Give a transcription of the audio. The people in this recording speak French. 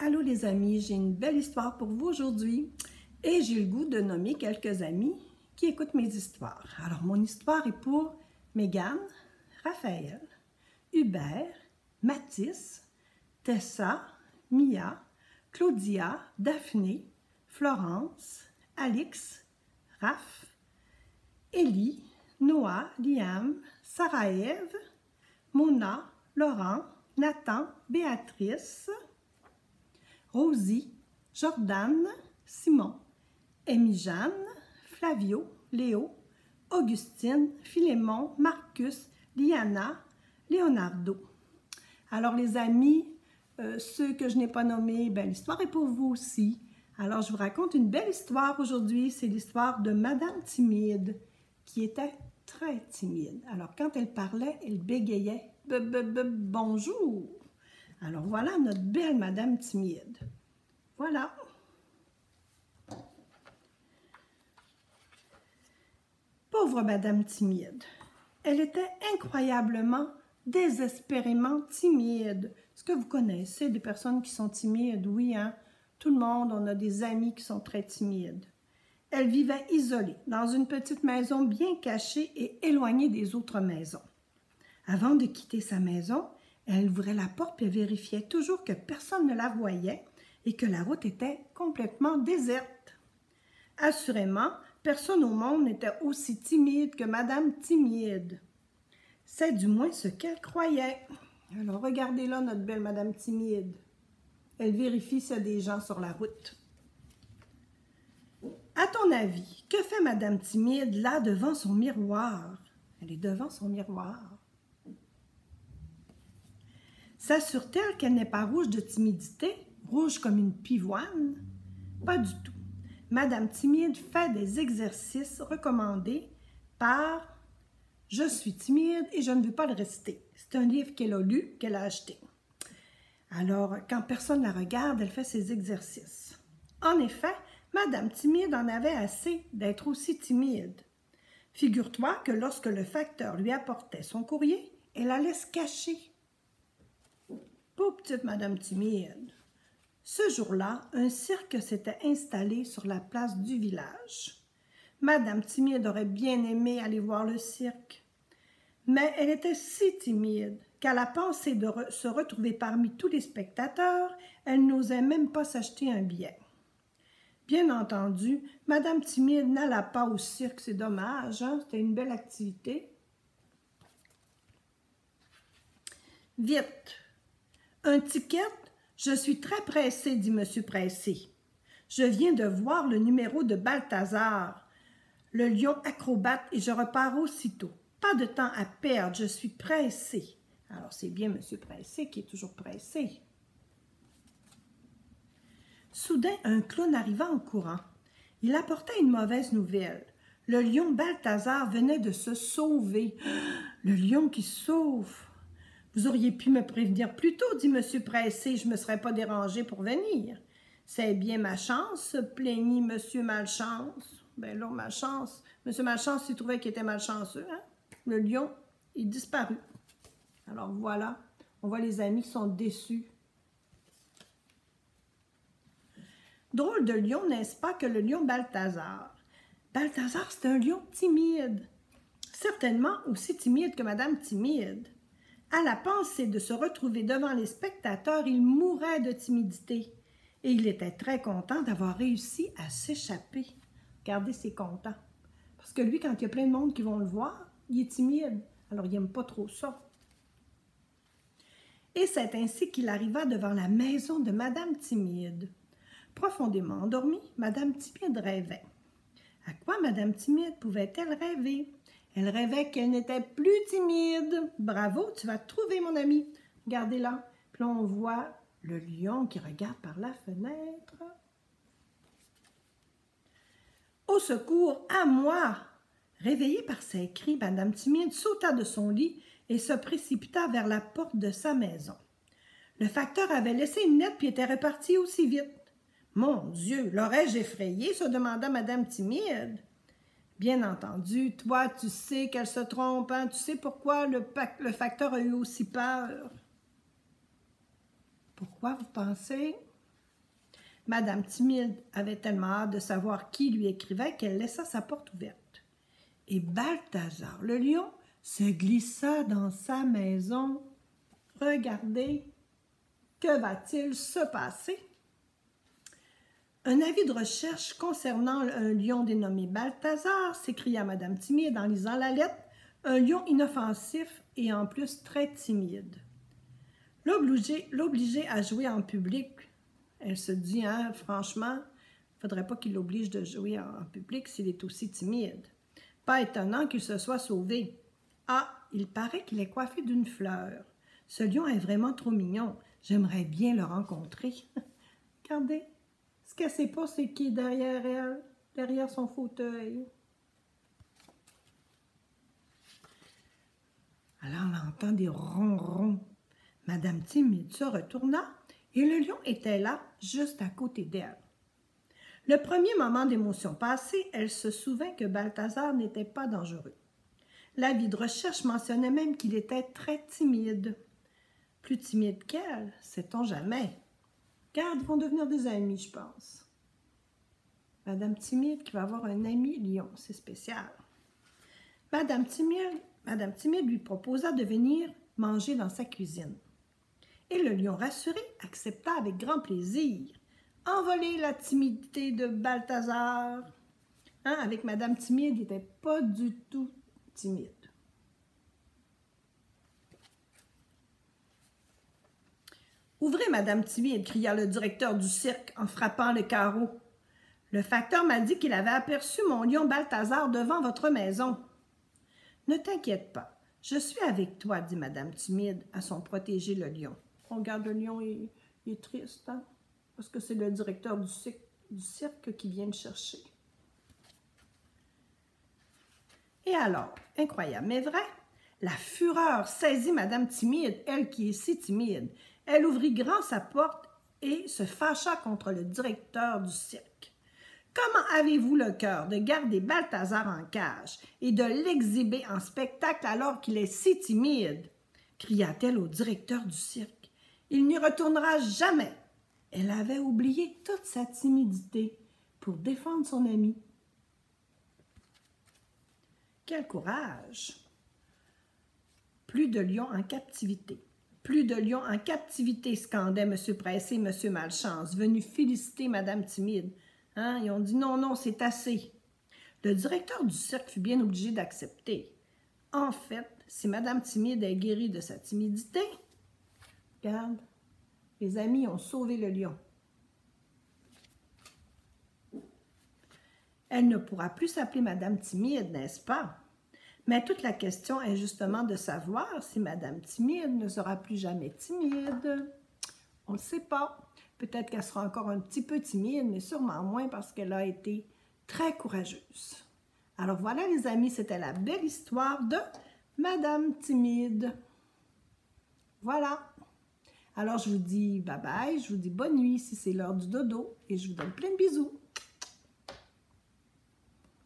Allô les amis, j'ai une belle histoire pour vous aujourd'hui et j'ai le goût de nommer quelques amis qui écoutent mes histoires. Alors mon histoire est pour Mégane, Raphaël, Hubert, Mathis, Tessa, Mia, Claudia, Daphné, Florence, Alix, Raph, Élie, Noah, Liam, Sarah-Ève, Mona, Laurent, Nathan, Béatrice, Rosie, Jordan, Simon, Amy-Jeanne, Flavio, Léo, Augustine, Philémon, Marcus, Liana, Leonardo. Alors les amis, ceux que je n'ai pas nommés, l'histoire est pour vous aussi. Alors je vous raconte une belle histoire aujourd'hui, c'est l'histoire de Madame Timide, qui était très timide. Alors quand elle parlait, elle bégayait « bonjour ». Alors voilà notre belle Madame Timide. Voilà. Pauvre Madame Timide. Elle était incroyablement, désespérément timide. Est-ce que vous connaissez des personnes qui sont timides? Oui, hein? Tout le monde, on a des amis qui sont très timides. Elle vivait isolée, dans une petite maison bien cachée et éloignée des autres maisons. Avant de quitter sa maison, elle ouvrait la porte et vérifiait toujours que personne ne la voyait et que la route était complètement déserte. Assurément, personne au monde n'était aussi timide que Madame Timide. C'est du moins ce qu'elle croyait. Alors regardez là notre belle Madame Timide. Elle vérifie s'il y a des gens sur la route. À ton avis, que fait Madame Timide là devant son miroir? Elle est devant son miroir. S'assure-t-elle qu'elle n'est pas rouge de timidité, rouge comme une pivoine? Pas du tout. Madame Timide fait des exercices recommandés par « Je suis timide et je ne veux pas le réciter ». C'est un livre qu'elle a lu, qu'elle a acheté. Alors, quand personne ne la regarde, elle fait ses exercices. En effet, Madame Timide en avait assez d'être aussi timide. Figure-toi que lorsque le facteur lui apportait son courrier, elle allait se cacher. Pauvre petite Madame Timide. Ce jour-là, un cirque s'était installé sur la place du village. Madame Timide aurait bien aimé aller voir le cirque. Mais elle était si timide qu'à la pensée de se retrouver parmi tous les spectateurs, elle n'osait même pas s'acheter un billet. Bien entendu, Madame Timide n'alla pas au cirque, c'est dommage, hein? C'était une belle activité. Vite! Un ticket? Je suis très pressée, dit Monsieur Pressé. Je viens de voir le numéro de Balthazar, le lion acrobate, et je repars aussitôt. Pas de temps à perdre, je suis pressée. Alors, c'est bien Monsieur Pressé qui est toujours pressé. Soudain, un clown arriva en courant. Il apportait une mauvaise nouvelle. Le lion Balthazar venait de se sauver. Le lion qui sauve! Vous auriez pu me prévenir plus tôt, dit Monsieur Pressé, je ne me serais pas dérangé pour venir. C'est bien ma chance, se plaignit Monsieur Malchance. Ben là, Malchance, Monsieur Malchance, il trouvait qu'il était malchanceux, hein? Le lion est disparu. Alors voilà, on voit les amis qui sont déçus. Drôle de lion, n'est-ce pas, que le lion Balthazar? Balthazar, c'est un lion timide. Certainement aussi timide que Madame Timide. À la pensée de se retrouver devant les spectateurs, il mourait de timidité. Et il était très content d'avoir réussi à s'échapper. Regardez, c'est content. Parce que lui, quand il y a plein de monde qui vont le voir, il est timide. Alors, il n'aime pas trop ça. Et c'est ainsi qu'il arriva devant la maison de Madame Timide. Profondément endormie, Madame Timide rêvait. À quoi Madame Timide pouvait-elle rêver? Elle rêvait qu'elle n'était plus timide. Bravo, tu vas trouver, mon ami. Regardez là. Puis là, on voit le lion qui regarde par la fenêtre. Au secours, à moi! Réveillée par ces cris, Madame Timide sauta de son lit et se précipita vers la porte de sa maison. Le facteur avait laissé une lettre puis était reparti aussi vite. Mon Dieu, l'aurais-je effrayé, se demanda Madame Timide. Bien entendu, toi, tu sais qu'elle se trompe, hein? Tu sais pourquoi le facteur a eu aussi peur. Pourquoi vous pensez? Madame Timide avait tellement hâte de savoir qui lui écrivait qu'elle laissa sa porte ouverte. Et Balthazar, le lion, se glissa dans sa maison. Regardez, que va-t-il se passer? Un avis de recherche concernant un lion dénommé Balthazar, s'écria Madame Timide en lisant la lettre. Un lion inoffensif et en plus très timide. L'obliger à jouer en public, elle se dit, hein, franchement, il ne faudrait pas qu'il l'oblige de jouer en public s'il est aussi timide. Pas étonnant qu'il se soit sauvé. Ah, il paraît qu'il est coiffé d'une fleur. Ce lion est vraiment trop mignon. J'aimerais bien le rencontrer. Regardez, ce qu'elle ne sait pas, c'est qui est derrière elle, derrière son fauteuil. Alors, on entend des ronrons. Madame Timide se retourna et le lion était là, juste à côté d'elle. Le premier moment d'émotion passé, elle se souvint que Balthazar n'était pas dangereux. L'avis de recherche mentionnait même qu'il était très timide. Plus timide qu'elle, sait-on jamais. Car ils vont devenir des amis, je pense. Madame Timide qui va avoir un ami lion, c'est spécial. Madame Timide lui proposa de venir manger dans sa cuisine. Et le lion rassuré accepta avec grand plaisir. Envoler la timidité de Balthazar. Hein, avec Madame Timide, il n'était pas du tout timide. « Ouvrez, Madame Timide » cria le directeur du cirque en frappant le carreau. « Le facteur m'a dit qu'il avait aperçu mon lion Balthazar devant votre maison. »« Ne t'inquiète pas, je suis avec toi, » dit Madame Timide à son protégé le lion. On regarde le lion, il est triste, hein? Parce que c'est le directeur du cirque qui vient le chercher. Et alors, incroyable, mais vrai, la fureur saisit Madame Timide, elle qui est si timide. Elle ouvrit grand sa porte et se fâcha contre le directeur du cirque. « Comment avez-vous le cœur de garder Balthazar en cage et de l'exhiber en spectacle alors qu'il est si timide? » cria-t-elle au directeur du cirque. « Il n'y retournera jamais. » Elle avait oublié toute sa timidité pour défendre son ami. Quel courage! Plus de lions en captivité. Plus de lions en captivité, scandait M. Pressé et M. Malchance, venus féliciter Mme Timide. Hein? Ils ont dit non, non, c'est assez. Le directeur du cirque fut bien obligé d'accepter. En fait, si Mme Timide est guérie de sa timidité, regarde, les amis ont sauvé le lion. Elle ne pourra plus s'appeler Madame Timide, n'est-ce pas? Mais toute la question est justement de savoir si Madame Timide ne sera plus jamais timide. On ne le sait pas. Peut-être qu'elle sera encore un petit peu timide, mais sûrement moins parce qu'elle a été très courageuse. Alors voilà les amis, c'était la belle histoire de Madame Timide. Voilà. Alors je vous dis bye bye, je vous dis bonne nuit si c'est l'heure du dodo et je vous donne plein de bisous.